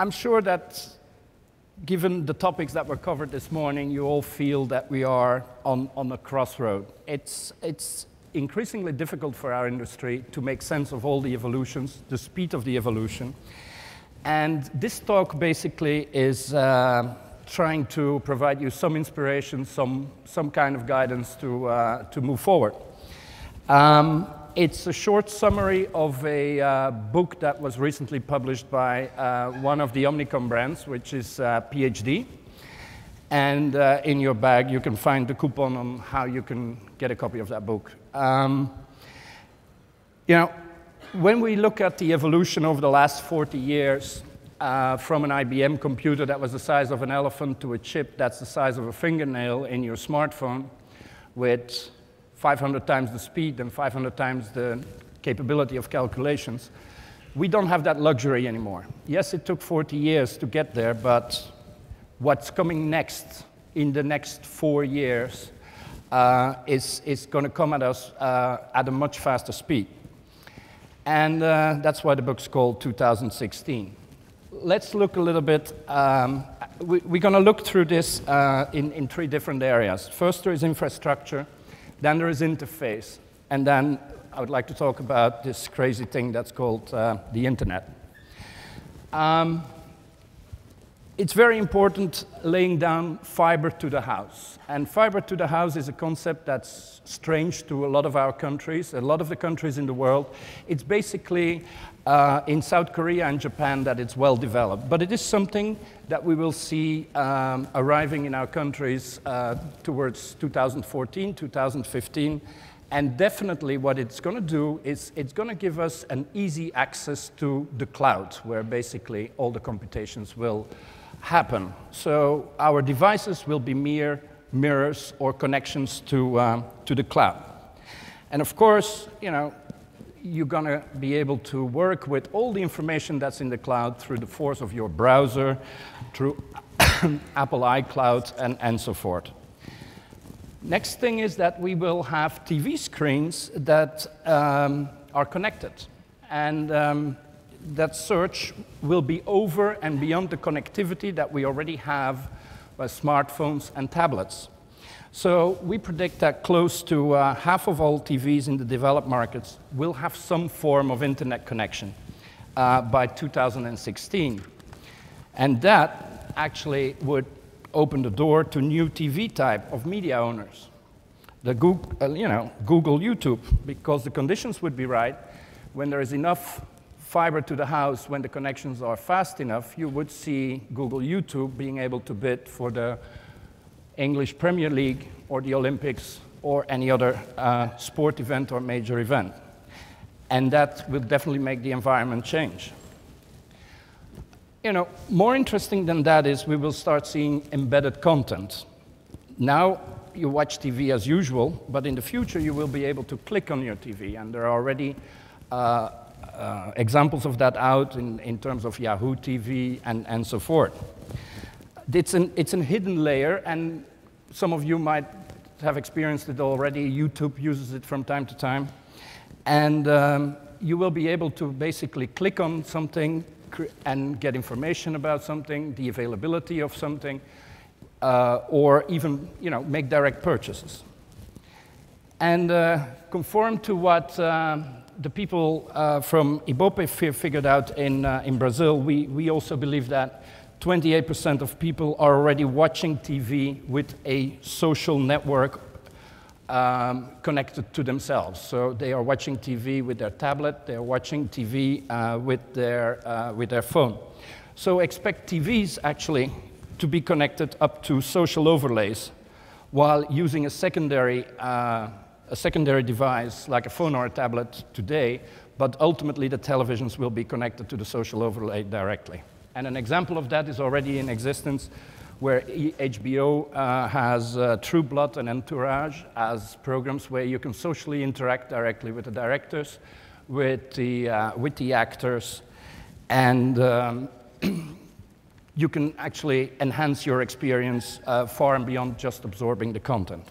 I'm sure that given the topics that were covered this morning, you all feel that we are on a crossroad. It's increasingly difficult for our industry to make sense of all the evolutions, the speed of the evolution. And this talk basically is trying to provide you some inspiration, some kind of guidance to move forward. It's a short summary of a book that was recently published by one of the Omnicom brands, which is PhD. And in your bag, you can find the coupon on how you can get a copy of that book. You know, when we look at the evolution over the last 40 years, from an IBM computer that was the size of an elephant to a chip that's the size of a fingernail in your smartphone with 500 times the speed and 500 times the capability of calculations, we don't have that luxury anymore. Yes, it took 40 years to get there, but what's coming next in the next 4 years is going to come at us at a much faster speed. And that's why the book's called 2016. Let's look a little bit, we're going to look through this in 3 different areas. First, there is infrastructure, then there is interface, and then I would like to talk about this crazy thing that's called the internet. It's very important laying down fiber to the house. And fiber to the house is a concept that's strange to a lot of our countries, a lot of the countries in the world. It's basically in South Korea and Japan that it's well developed. But it is something that we will see arriving in our countries towards 2014, 2015. And definitely what it's going to do is it's going to give us an easy access to the cloud, where basically all the computations will happen. So our devices will be mere mirrors or connections to the cloud. And of course, you know, you're going to be able to work with all the information that's in the cloud through the force of your browser, through Apple iCloud, and so forth. Next thing is that we will have TV screens that are connected. And that search will be over and beyond the connectivity that we already have by smartphones and tablets. So we predict that close to half of all TVs in the developed markets will have some form of internet connection by 2016. And that actually would open the door to new TV type of media owners. The Google, YouTube, because the conditions would be right. When there is enough fiber to the house, when the connections are fast enough, you would see Google YouTube being able to bid for the English Premier League or the Olympics or any other sport event or major event. And that will definitely make the environment change. You know, more interesting than that is we will start seeing embedded content. Now you watch TV as usual, but in the future you will be able to click on your TV, and there are already examples of that out in terms of Yahoo TV and so forth. It's a hidden layer, and some of you might have experienced it already. YouTube uses it from time to time. And you will be able to basically click on something and get information about something, the availability of something, or even make direct purchases. And conform to what the people from Ibope figured out in Brazil, we also believe that 28% of people are already watching TV with a social network connected to themselves. So they are watching TV with their tablet, they are watching TV with their phone. So expect TVs actually to be connected up to social overlays while using a secondary device like a phone or a tablet today, but ultimately the televisions will be connected to the social overlay directly. And an example of that is already in existence, where HBO has True Blood and Entourage as programs where you can socially interact directly with the directors, with the actors, and you can actually enhance your experience far and beyond just absorbing the content.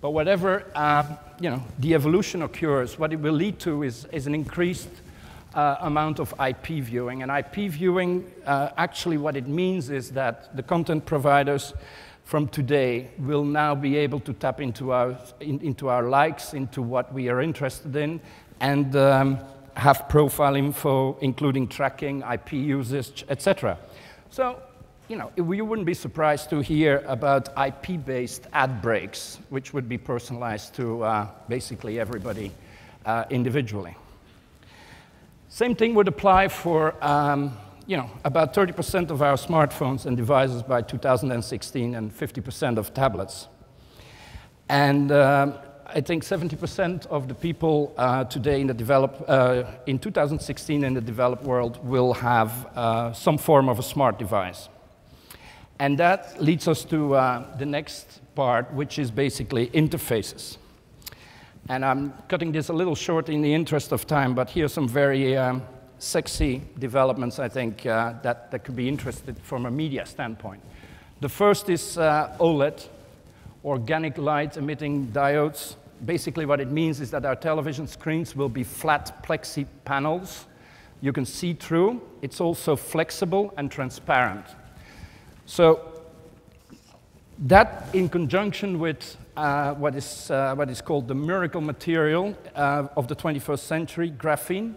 But whatever the evolution occurs, what it will lead to is an increased amount of IP viewing. And IP viewing, actually what it means is that the content providers from today will now be able to tap into our likes, into what we are interested in, and have profile info, including tracking, IP usage, etc. So, you know, you wouldn't be surprised to hear about IP-based ad breaks, which would be personalized to basically everybody individually. Same thing would apply for, you know, about 30% of our smartphones and devices by 2016 and 50% of tablets. And I think 70% of the people today in the in 2016 in the developed world will have some form of a smart device. And that leads us to the next part, which is basically interfaces. And I'm cutting this a little short in the interest of time, but here are some very sexy developments, I think, that could be interesting from a media standpoint. The first is OLED, organic light emitting diodes. Basically what it means is that our television screens will be flat plexi panels. You can see through. It's also flexible and transparent. So that, in conjunction with what is called the miracle material of the 21st century, graphene.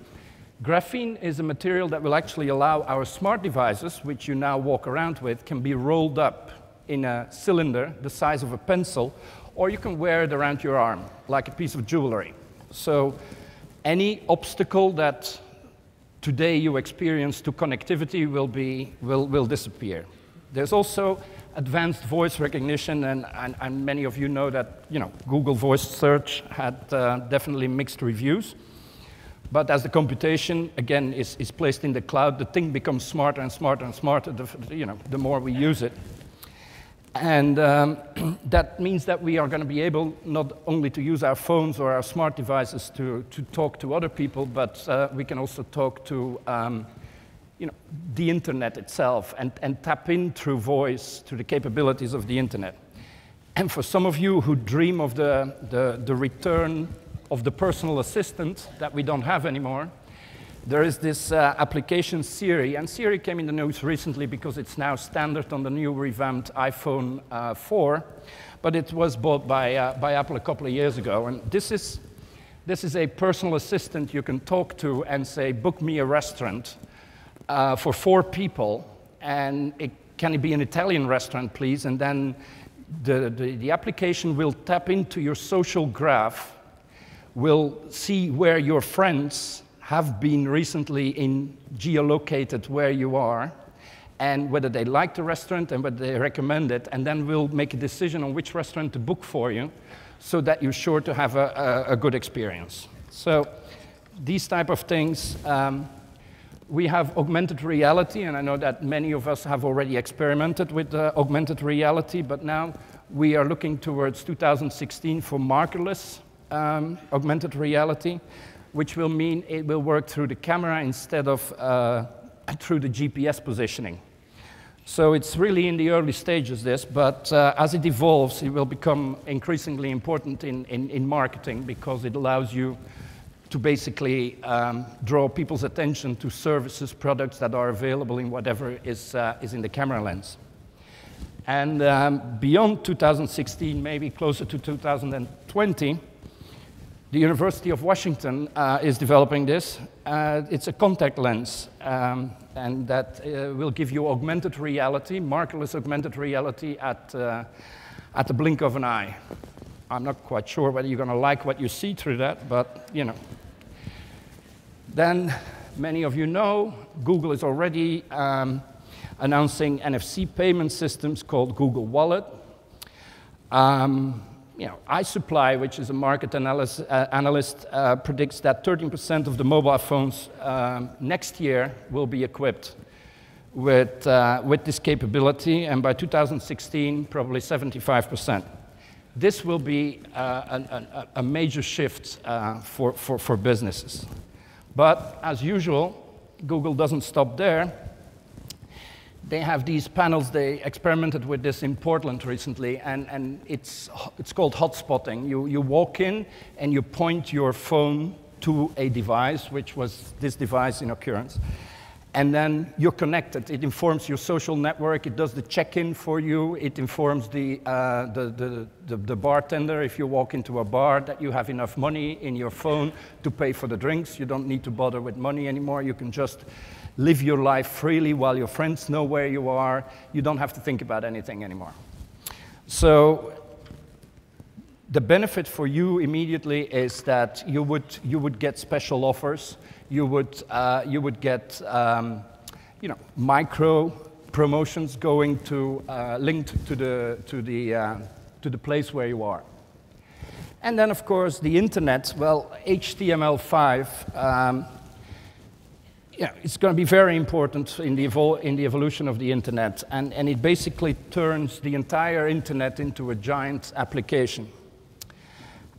Graphene is a material that will actually allow our smart devices, which you now walk around with, can be rolled up in a cylinder the size of a pencil, or you can wear it around your arm, like a piece of jewelry. So any obstacle that today you experience to connectivity will disappear. There's also advanced voice recognition, and many of you know that, you know, Google Voice Search had definitely mixed reviews. But as the computation, again, is placed in the cloud, the thing becomes smarter and smarter and smarter, the more we use it. And that means that we are going to be able not only to use our phones or our smart devices to talk to other people, but we can also talk to the internet itself and tap in through voice to the capabilities of the internet. And for some of you who dream of the return of the personal assistant that we don't have anymore, there is this application Siri, and Siri came in the news recently because it's now standard on the new revamped iPhone 4, but it was bought by Apple a couple of years ago. And this is a personal assistant you can talk to and say, book me a restaurant for 4 people, and can it be an Italian restaurant, please? And then the application will tap into your social graph, will see where your friends have been recently geolocated where you are, and whether they like the restaurant and whether they recommend it, and then we'll make a decision on which restaurant to book for you so that you're sure to have a good experience. So these type of things, we have augmented reality, and I know that many of us have already experimented with augmented reality, but now we are looking towards 2016 for markerless augmented reality, which will mean it will work through the camera instead of through the GPS positioning. So it's really in the early stages, this, but as it evolves, it will become increasingly important in marketing, because it allows you to basically draw people's attention to services, products that are available in whatever is in the camera lens. And beyond 2016, maybe closer to 2020, the University of Washington is developing this. It's a contact lens, and that will give you augmented reality, markerless augmented reality at the blink of an eye. I'm not quite sure whether you're going to like what you see through that, but, you know. Then, many of you know, Google is already announcing NFC payment systems called Google Wallet. iSupply, which is a market analyst, predicts that 13% of the mobile phones next year will be equipped with this capability, and by 2016, probably 75%. This will be a major shift for businesses. But as usual, Google doesn't stop there. They have these panels. They experimented with this in Portland recently, and it's called hotspotting. You walk in and you point your phone to a device, which was this device in occurrence. And then you're connected. It informs your social network. It does the check-in for you. It informs the bartender if you walk into a bar that you have enough money in your phone to pay for the drinks. You don't need to bother with money anymore. You can just live your life freely while your friends know where you are. You don't have to think about anything anymore. So the benefit for you immediately is that you would get special offers. You would get micro promotions going to linked to the place where you are. And then of course the internet. Well, HTML5. It's going to be very important in the evolution of the internet, and it basically turns the entire internet into a giant application.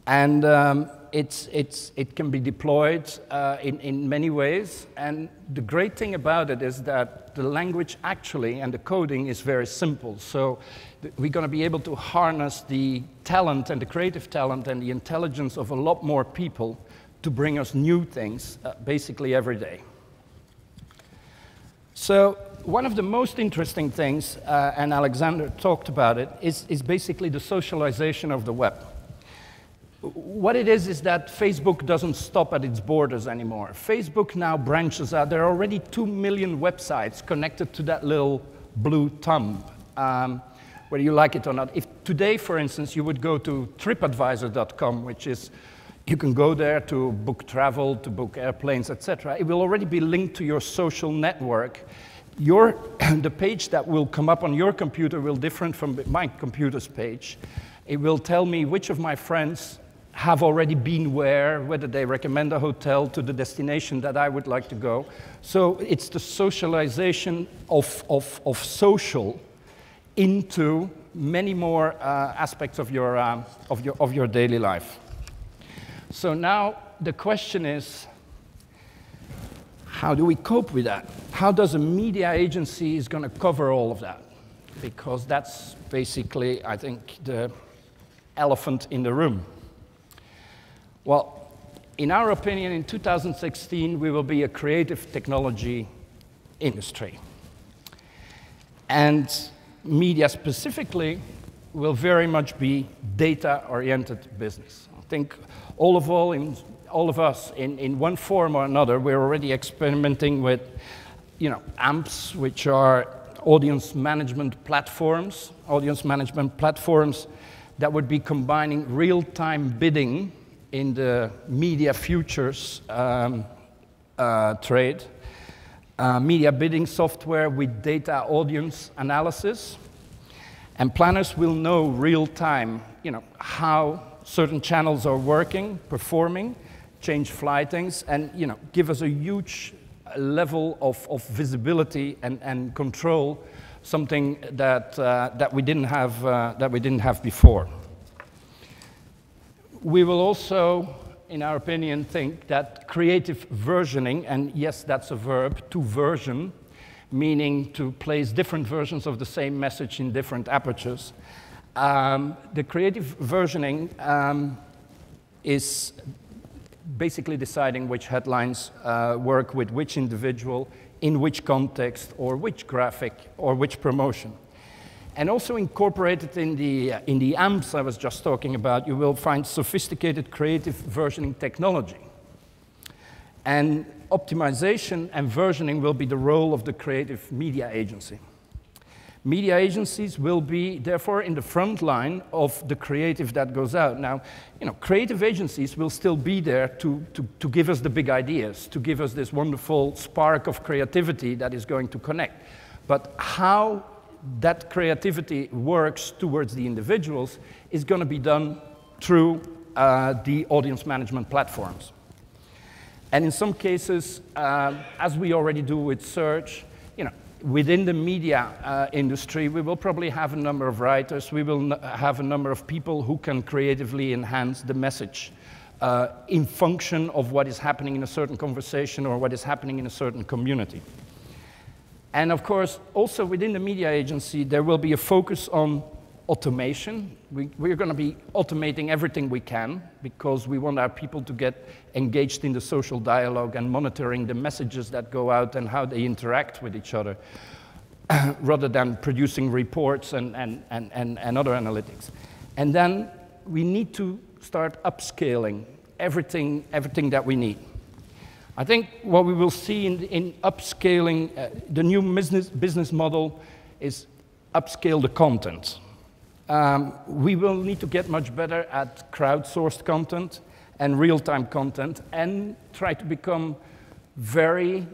And it can be deployed in many ways, and the great thing about it is that the language actually and the coding is very simple. So we're going to be able to harness the talent and the creative talent and the intelligence of a lot more people to bring us new things basically every day. So one of the most interesting things, and Alexander talked about it, is basically the socialization of the web. What it is that Facebook doesn't stop at its borders anymore. Facebook now branches out. There are already 2 million websites connected to that little blue thumb, whether you like it or not. If today, for instance, you would go to tripadvisor.com, which is, you can go there to book travel, to book airplanes, etc. It will already be linked to your social network. The page that will come up on your computer will be different from my computer's page. It will tell me which of my friends have already been where, whether they recommend a hotel to the destination that I would like to go. So it's the socialization of social into many more aspects of your daily life. So now the question is, how do we cope with that? How does a media agency is going to cover all of that? Because that's basically, I think, the elephant in the room. Well, in our opinion, in 2016, we will be a creative technology industry. And media specifically will very much be data-oriented business. I think all of us, in one form or another, we're already experimenting with, AMPs, which are audience management platforms that would be combining real-time bidding in the media futures trade, media bidding software with data audience analysis, and planners will know real-time, how certain channels are working, performing, change flightings, and give us a huge level of visibility and control, something that we didn't have before. We will also, in our opinion, think that creative versioning, and yes, that's a verb, to version, meaning to place different versions of the same message in different apertures. The creative versioning is basically deciding which headlines work with which individual, in which context, or which graphic, or which promotion. And also incorporated in the AMPs I was just talking about, you will find sophisticated creative versioning technology. And optimization and versioning will be the role of the creative media agency. Media agencies will be, therefore, in the front line of the creative that goes out. Now, creative agencies will still be there to give us the big ideas, to give us this wonderful spark of creativity that is going to connect. But how that creativity works towards the individuals is going to be done through the audience management platforms. And in some cases, as we already do with search, within the media industry, we will probably have a number of writers, we will have a number of people who can creatively enhance the message in function of what is happening in a certain conversation or what is happening in a certain community. And of course, also within the media agency, there will be a focus on automation. We're going to be automating everything we can because we want our people to get engaged in the social dialogue and monitoring the messages that go out and how they interact with each other rather than producing reports and other analytics. And then we need to start upscaling everything that we need. I think what we will see in upscaling, the new business model is upscale the content. We will need to get much better at crowdsourced content and real-time content and try to become very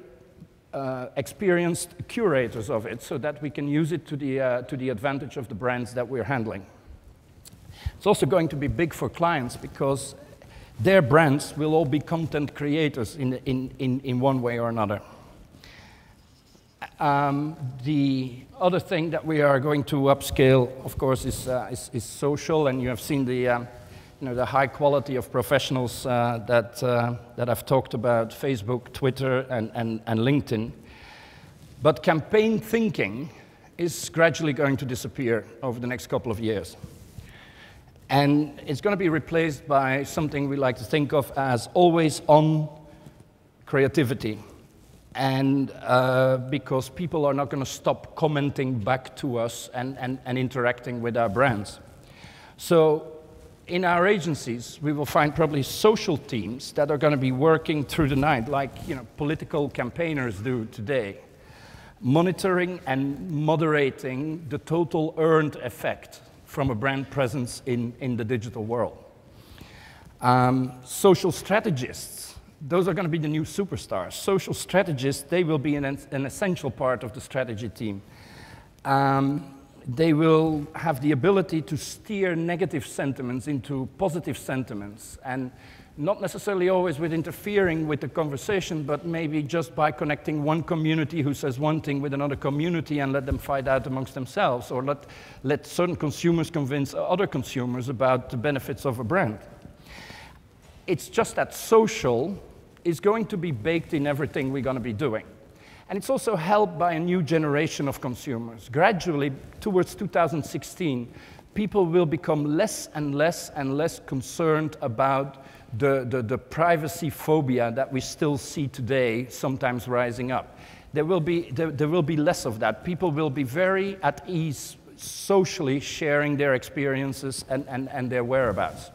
experienced curators of it so that we can use it to the advantage of the brands that we're handling. It's also going to be big for clients because their brands will all be content creators in one way or another. The other thing that we are going to upscale, of course, is social, and you have seen the high quality of professionals that I've talked about, Facebook, Twitter, and LinkedIn. But campaign thinking is gradually going to disappear over the next couple of years. And it's going to be replaced by something we like to think of as always-on creativity. And because people are not going to stop commenting back to us and interacting with our brands. So in our agencies, we will find probably social teams that are going to be working through the night, like political campaigners do today, monitoring and moderating the total earned effect from a brand presence in the digital world. Social strategists, those are going to be the new superstars. Social strategists, they will be an essential part of the strategy team. They will have the ability to steer negative sentiments into positive sentiments, and not necessarily always with interfering with the conversation, but maybe just by connecting one community who says one thing with another community and let them fight out amongst themselves, or let certain consumers convince other consumers about the benefits of a brand. It's just that social is going to be baked in everything we're going to be doing. And it's also helped by a new generation of consumers. Gradually, towards 2016, people will become less and less and less concerned about the privacy phobia that we still see today, sometimes rising up. There will be less of that. People will be very at ease socially sharing their experiences and their whereabouts.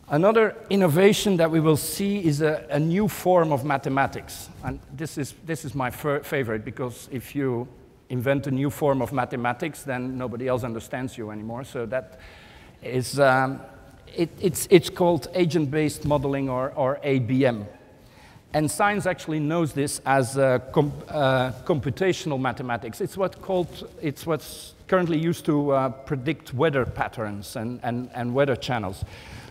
Another innovation that we will see is a new form of mathematics. And this is my favorite, because if you invent a new form of mathematics, then nobody else understands you anymore. So that is, it's called Agent-Based Modeling, or ABM. And science actually knows this as computational mathematics. It's what's currently used to predict weather patterns and weather channels.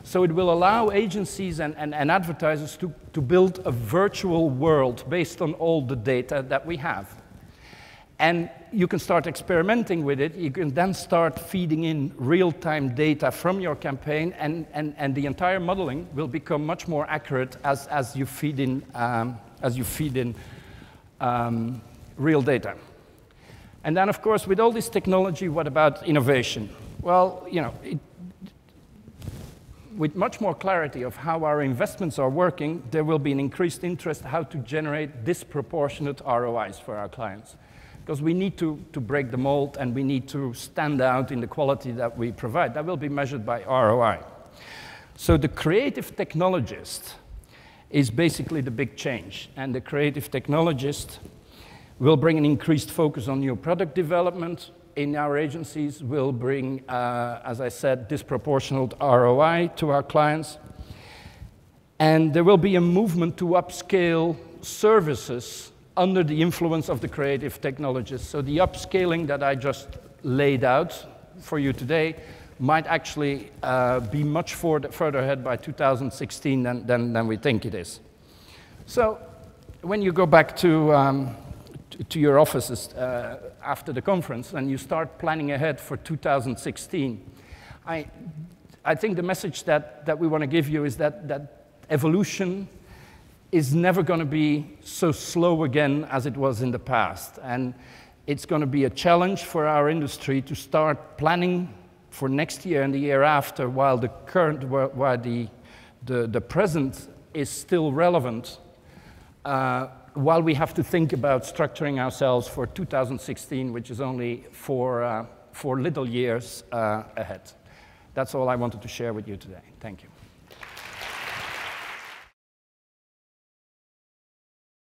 So it will allow agencies and advertisers to build a virtual world based on all the data that we have. And you can start experimenting with it. You can then start feeding in real-time data from your campaign, and the entire modeling will become much more accurate as you feed in real data. And then, of course, with all this technology, what about innovation? Well, with much more clarity of how our investments are working, there will be an increased interest how to generate disproportionate ROIs for our clients. Because we need to break the mold, and we need to stand out in the quality that we provide. That will be measured by ROI. So the creative technologist is basically the big change. And the creative technologist will bring an increased focus on new product development in our agencies, will bring, as I said, disproportionate ROI to our clients. And there will be a movement to upscale services under the influence of the creative technologists. So the upscaling that I just laid out for you today might actually be much further ahead by 2016 than we think it is. So when you go back to your offices after the conference and you start planning ahead for 2016, I think the message that we want to give you is that evolution is never going to be so slow again as it was in the past. And It's going to be a challenge for our industry to start planning for next year and the year after, while the present is still relevant, while we have to think about structuring ourselves for 2016, which is only for little years ahead. That's all I wanted to share with you today. Thank you.